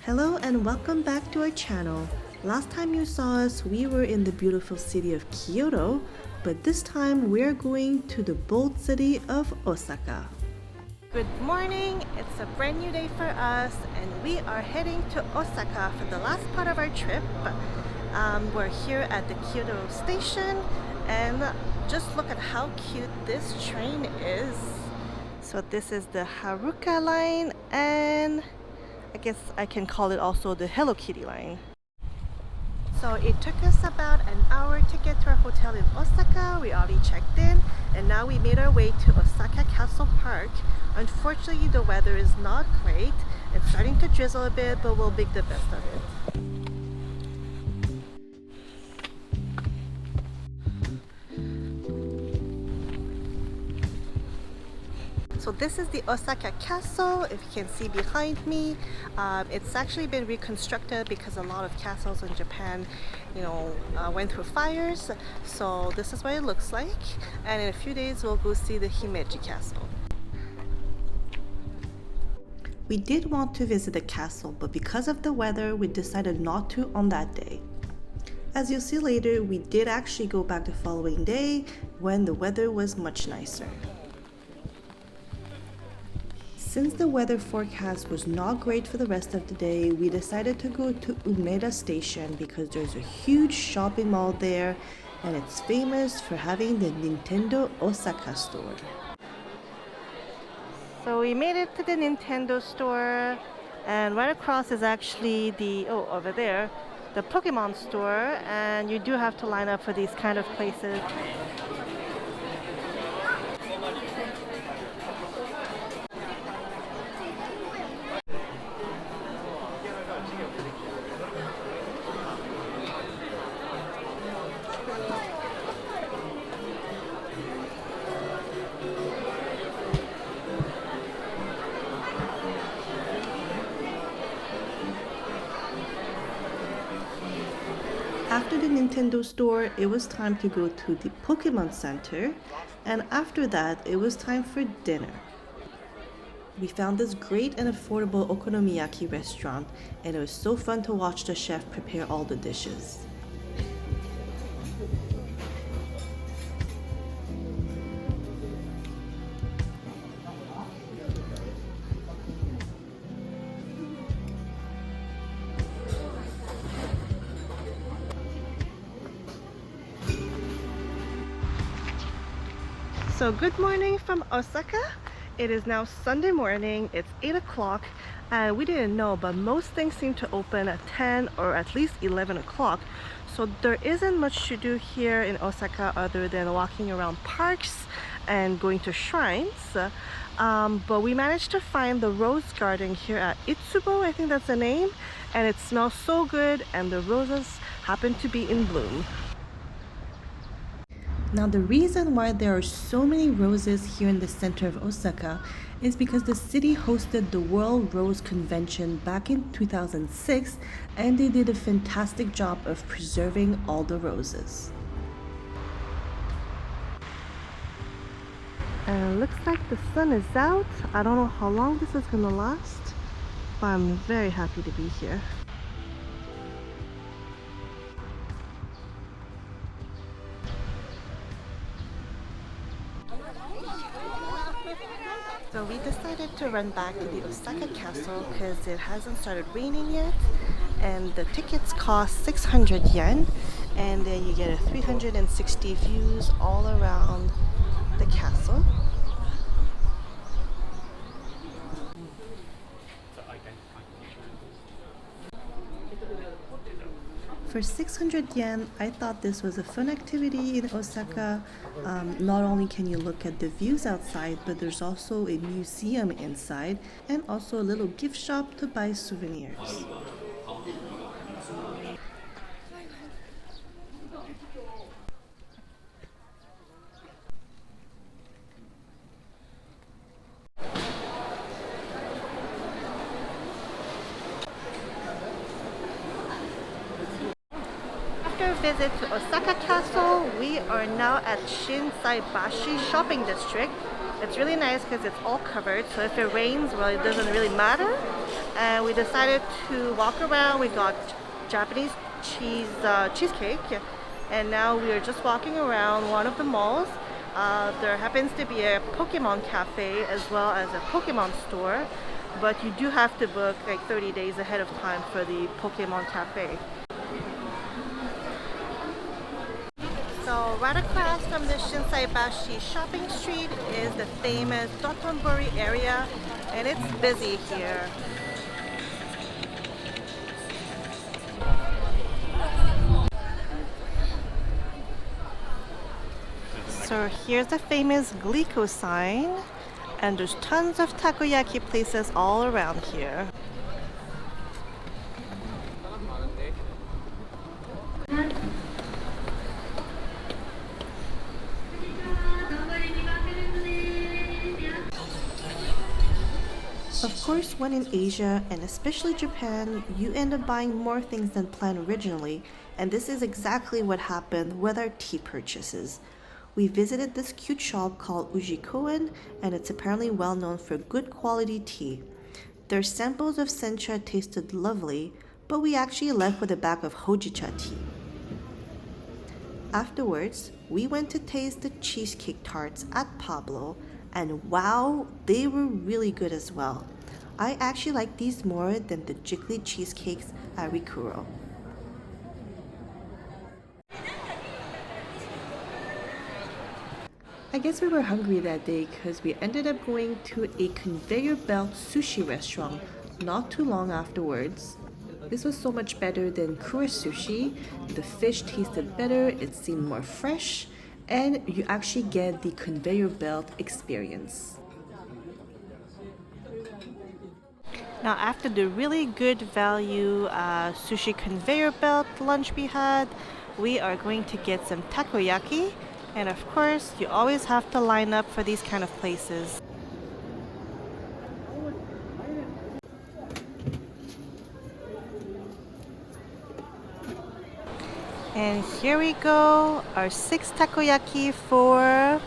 Hello and welcome back to our channel. Last time you saw us, we were in the beautiful city of Kyoto, but this time we're going to the bold city of Osaka. Good morning, it's a brand new day for us and we are heading to Osaka for the last part of our trip. We're here at the Kyoto station and just look at how cute this train is. So this is the Haruka line, and I guess I can call it also the Hello Kitty line. So it took us about an hour to get to our hotel in Osaka. We already checked in and now we made our way to Osaka Castle Park. Unfortunately, the weather is not great. It's starting to drizzle a bit, but we'll make the best of it. So this is the Osaka Castle, if you can see behind me. It's actually been reconstructed because a lot of castles in Japan, went through fires. So this is what it looks like. And in a few days, we'll go see the Himeji Castle. We did want to visit the castle, but because of the weather, we decided not to on that day. As you'll see later, we did actually go back the following day when the weather was much nicer. Since the weather forecast was not great for the rest of the day, we decided to go to Umeda Station because there's a huge shopping mall there and it's famous for having the Nintendo Osaka store. So we made it to the Nintendo store, and right across is actually over there, the Pokemon store, and you do have to line up for these kind of places. After the Nintendo store, it was time to go to the Pokemon Center, and after that, it was time for dinner. We found this great and affordable okonomiyaki restaurant, and it was so fun to watch the chef prepare all the dishes. So good morning from Osaka. It is now Sunday morning, it's 8 o'clock, and we didn't know, but most things seem to open at 10 or at least 11 o'clock. So there isn't much to do here in Osaka other than walking around parks and going to shrines. But we managed to find the rose garden here at Utusbo, I think that's the name, and it smells so good and the roses happen to be in bloom. Now the reason why there are so many roses here in the center of Osaka is because the city hosted the World Rose Convention back in 2006 and they did a fantastic job of preserving all the roses. And it looks like the sun is out. I don't know how long this is gonna last, but I'm very happy to be here. So we decided to run back to the Osaka Castle because it hasn't started raining yet, and the tickets cost 600 yen, and then you get a 360 views all around the castle. For 600 yen, I thought this was a fun activity in Osaka. Not only can you look at the views outside, but there's also a museum inside and also a little gift shop to buy souvenirs. After a visit to Osaka Castle, we are now at Shinsaibashi shopping district. It's really nice because it's all covered, so if it rains, well, it doesn't really matter. and we decided to walk around. We got Japanese cheesecake, and now we are just walking around one of the malls. There happens to be a Pokemon cafe as well as a Pokemon store, but you do have to book like 30 days ahead of time for the Pokemon cafe. So right across from the Shinsaibashi shopping street is the famous Dotonbori area, and it's busy here. So here's the famous Glico sign, and there's tons of takoyaki places all around here. Of course, when in Asia, and especially Japan, you end up buying more things than planned originally, and this is exactly what happened with our tea purchases. We visited this cute shop called Ujikoen, and it's apparently well known for good quality tea. Their samples of sencha tasted lovely, but we actually left with a bag of hojicha tea. Afterwards, we went to taste the cheesecake tarts at Pablo, and wow, they were really good as well. I actually like these more than the jiggly cheesecakes at Rikuro. I guess we were hungry that day because we ended up going to a conveyor belt sushi restaurant not too long afterwards. This was so much better than Kura sushi. The fish tasted better, it seemed more fresh, and you actually get the conveyor belt experience. Now after the really good value sushi conveyor belt lunch we had, we are going to get some takoyaki, and of course you always have to line up for these kind of places. And here we go, our 6 takoyaki for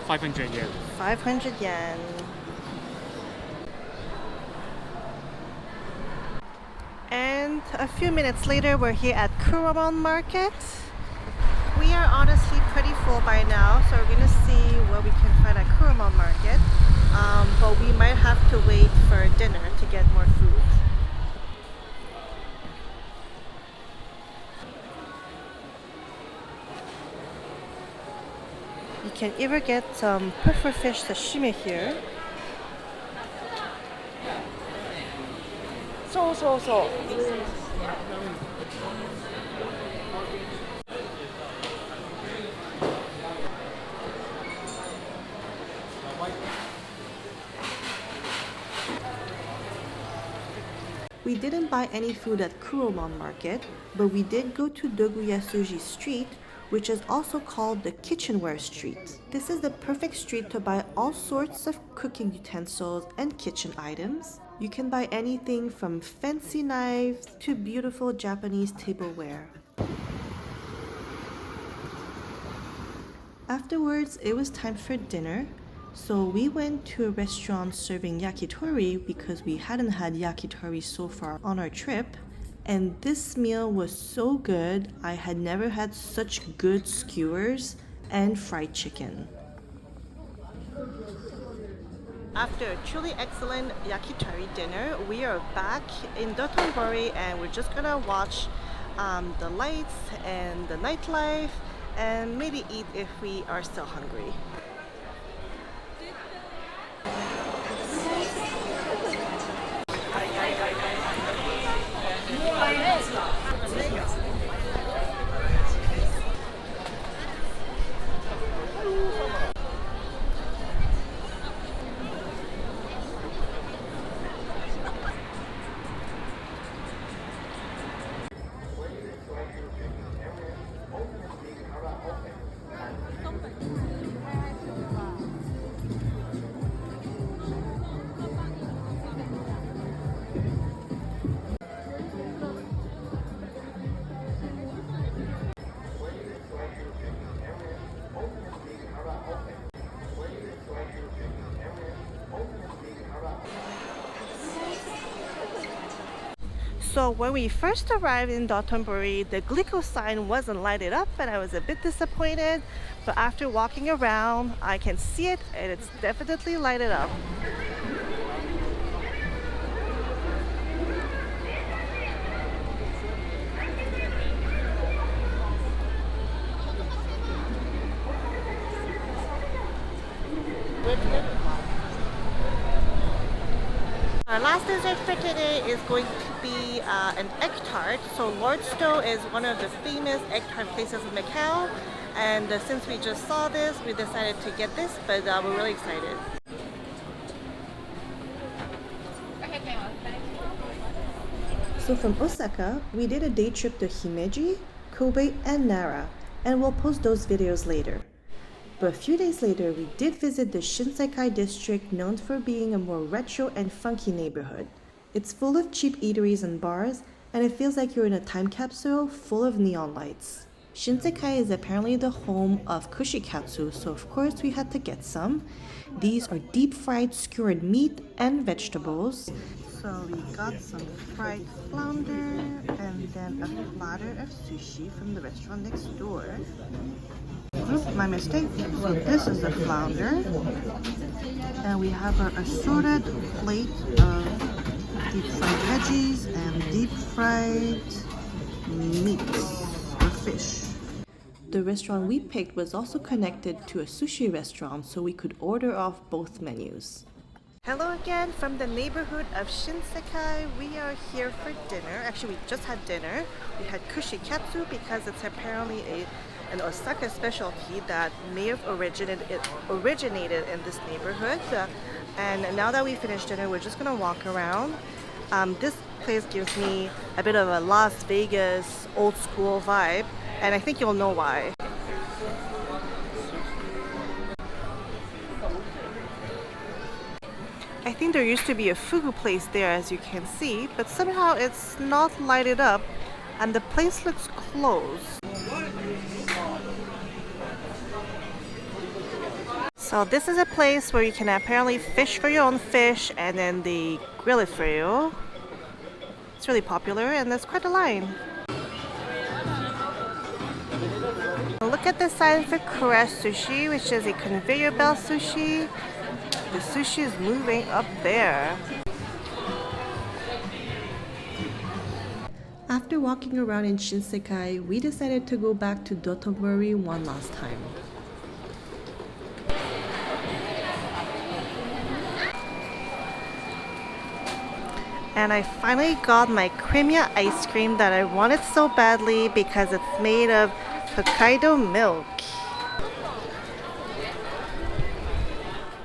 500 yen. 500 yen. And a few minutes later, we're here at Kuromon Market. We are honestly pretty full by now, so we're gonna see what we can find at Kuromon Market. But we might have to wait for dinner to get more food. You can either get some pufferfish sashimi here. So. We didn't buy any food at Kuromon Market, but we did go to Doguyasuji Street, which is also called the Kitchenware Street. This is the perfect street to buy all sorts of cooking utensils and kitchen items. You can buy anything from fancy knives to beautiful Japanese tableware. Afterwards, it was time for dinner. So we went to a restaurant serving yakitori because we hadn't had yakitori so far on our trip. And this meal was so good. I had never had such good skewers and fried chicken. After a truly excellent yakitori dinner, we are back in Dotonbori and we're just gonna watch the lights and the nightlife and maybe eat if we are still hungry. So when we first arrived in Dotonbori, the Glico sign wasn't lighted up and I was a bit disappointed. But after walking around, I can see it and it's definitely lighted up. Our last dessert for today is going to be an egg tart. So Lord Stowe is one of the famous egg tart places in Macau, and since we just saw this, we decided to get this, but we're really excited. So from Osaka, we did a day trip to Himeji, Kobe, and Nara, and we'll post those videos later. But a few days later, we did visit the Shinsekai district, known for being a more retro and funky neighborhood. It's full of cheap eateries and bars, and it feels like you're in a time capsule full of neon lights. Shinsekai is apparently the home of kushi katsu, so of course we had to get some. These are deep-fried skewered meat and vegetables. So we got some fried flounder and then a platter of sushi from the restaurant next door. Oops, my mistake. So this is the flounder, and we have our assorted plate of deep fried veggies and deep fried meats or fish. The restaurant we picked was also connected to a sushi restaurant, so we could order off both menus. Hello again from the neighborhood of Shinsekai. We are here for dinner. Actually, we just had dinner. We had kushi katsu because it's apparently an Osaka specialty that may have originated in this neighborhood. And now that we finished dinner, we're just gonna walk around. This place gives me a bit of a Las Vegas old school vibe, and I think you'll know why. I think there used to be a fugu place there, as you can see, but somehow it's not lighted up and the place looks closed. So this is a place where you can apparently fish for your own fish and then they grill it for you. It's really popular and there's quite a line. Look at the sign for Kura Sushi, which is a conveyor belt sushi. The sushi is moving up there. After walking around in Shinsekai, we decided to go back to Dotonbori one last time. And I finally got my Cremia ice cream that I wanted so badly because it's made of Hokkaido milk.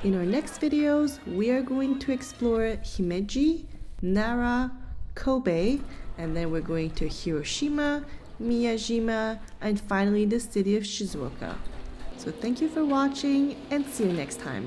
In our next videos, we are going to explore Himeji, Nara, Kobe, and then we're going to Hiroshima, Miyajima, and finally the city of Shizuoka. So thank you for watching and see you next time.